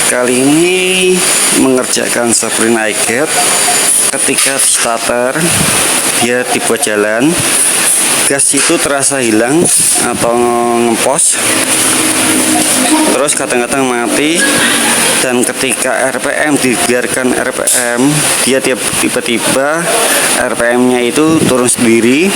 Kali ini mengerjakan spring iGate. Ketika starter dia dibuat jalan, gas itu terasa hilang atau ngempos, terus kadang-kadang mati. Dan ketika RPM dibiarkan RPM, dia tiba-tiba RPM-nya itu turun sendiri.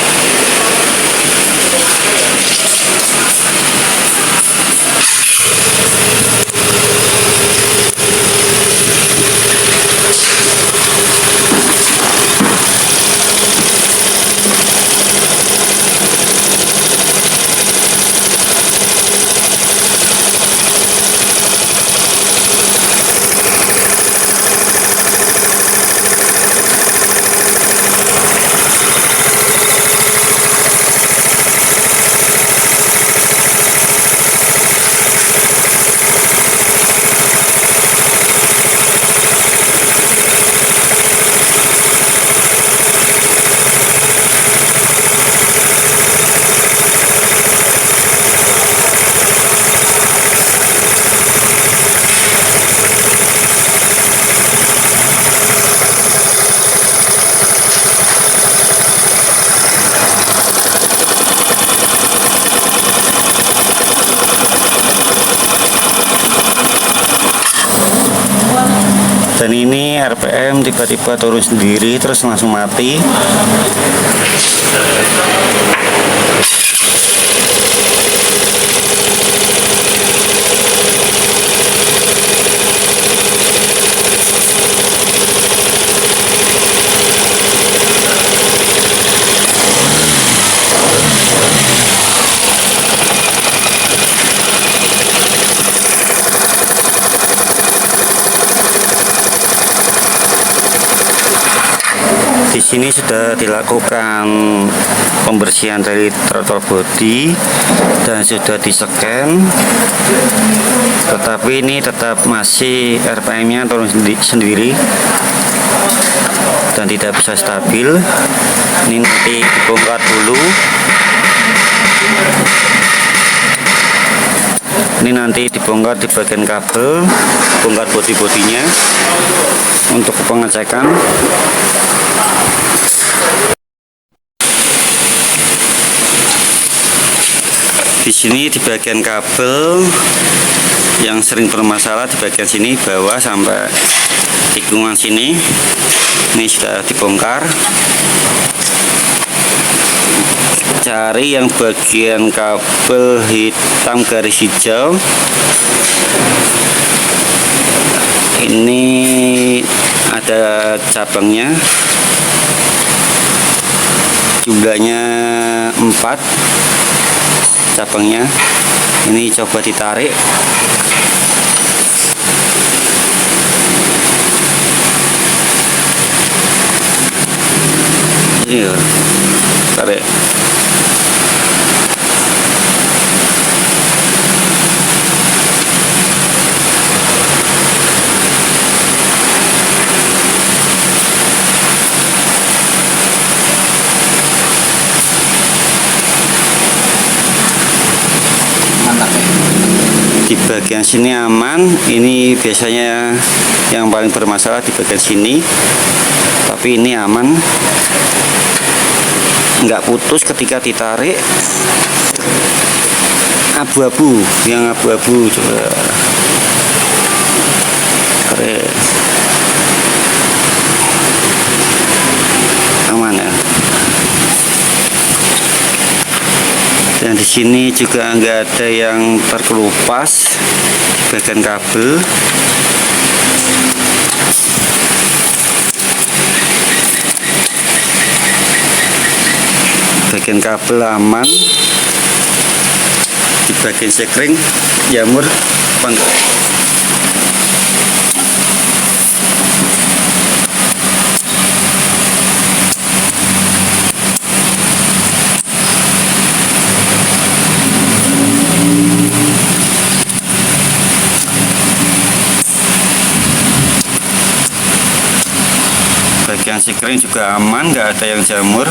Dan ini RPM tiba-tiba turun sendiri terus langsung mati. Di sini sudah dilakukan pembersihan dari throttle body dan sudah di-scan, tetapi ini tetap masih RPM-nya turun sendiri dan tidak bisa stabil. Ini nanti dibongkar dulu. Ini nanti dibongkar di bagian kabel, bongkar bodi-bodinya untuk pengecekan. Di sini di bagian kabel yang sering bermasalah di bagian sini bawah sampai tikungan sini, ini sudah dibongkar. Cari yang bagian kabel hitam garis hijau. Ini ada cabangnya, jumlahnya 4 cabangnya. Ini coba ditarik. Iya, tarik. Di bagian sini aman. Ini biasanya yang paling bermasalah di bagian sini, tapi ini aman, nggak putus ketika ditarik. Abu-abu, yang abu-abu coba tarik, aman ya. Dan di sini juga nggak ada yang terkelupas di bagian kabel. Bagian kabel aman. Di bagian sekring jamur pangkat. Bagian sekring juga aman, nggak ada yang jamur.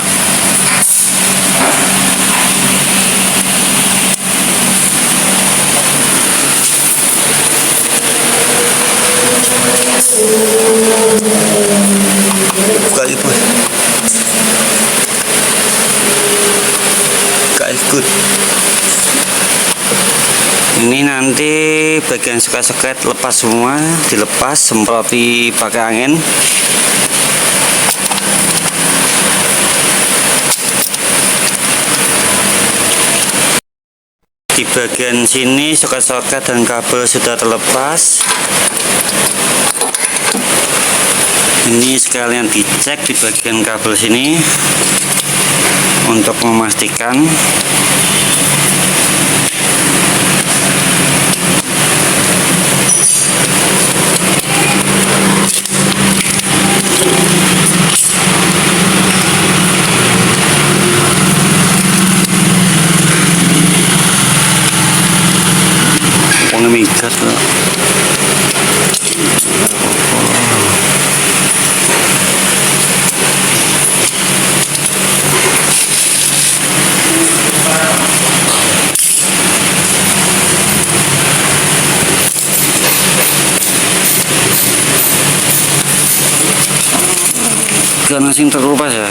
good. Ini nanti bagian soket-soket lepas semua, dilepas, semproti pakai angin. Di bagian sini soket-soket dan kabel sudah terlepas. Ini sekalian dicek di bagian kabel sini untuk memastikan. Migas loh. Karena sing terlupas ya.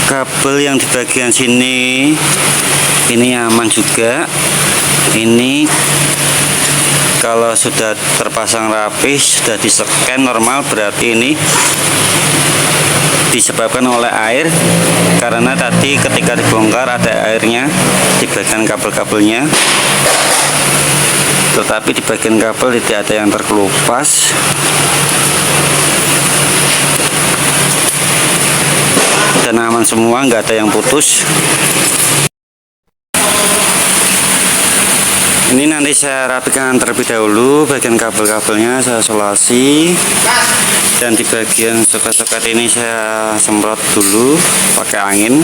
Kabel yang di bagian sini ini aman juga. Ini kalau sudah terpasang rapi, sudah di-scan normal, berarti ini disebabkan oleh air, karena tadi ketika dibongkar ada airnya di bagian kabel-kabelnya, tetapi di bagian kabel tidak ada yang terkelupas. Dan aman semua, nggak ada yang putus. Ini nanti saya rapikan terlebih dahulu, bagian kabel-kabelnya saya solasi, dan di bagian soket-soket ini saya semprot dulu pakai angin,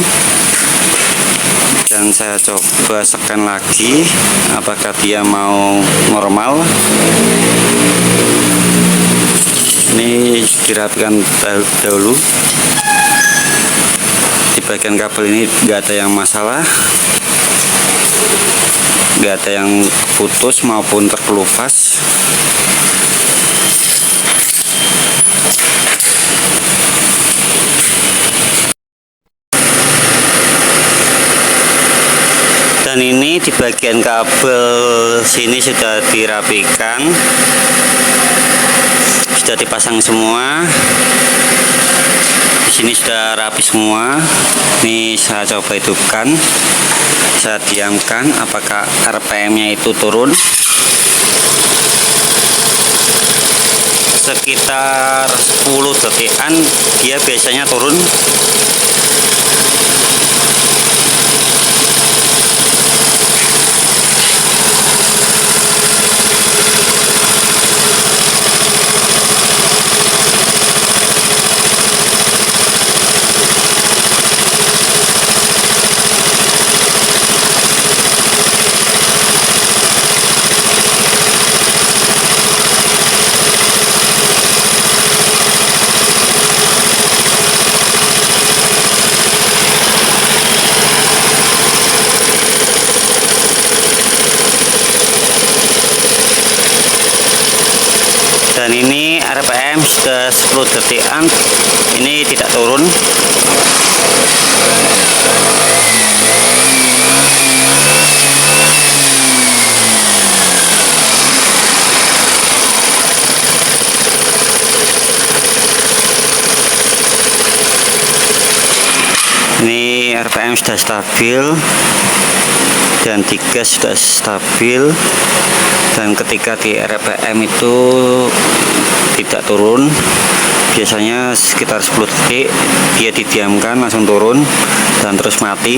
dan saya coba scan lagi apakah dia mau normal. Ini dirapikan dahulu. Di bagian kabel ini nggak ada yang masalah, nggak ada yang putus maupun terkelupas. Dan ini di bagian kabel sini sudah dirapikan, sudah dipasang semua. Di sini sudah rapi semua. Ini saya coba hidupkan, saya diamkan apakah RPM-nya itu turun. Sekitar 10 detikan dia biasanya turun. Dan ini RPM sudah 10 detikan, ini tidak turun. Ini RPM sudah stabil dan di gas sudah stabil, dan ketika di RPM itu tidak turun, biasanya sekitar 10 detik dia didiamkan langsung turun dan terus mati.